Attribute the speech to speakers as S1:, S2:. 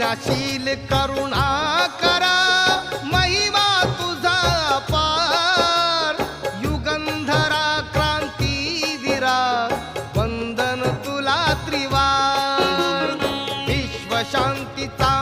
S1: दयाशील करुणा करा महिमा तुझा अपार युगंधरा क्रांतीवीरा वंदन तुला त्रिवार विश्व शांतीचा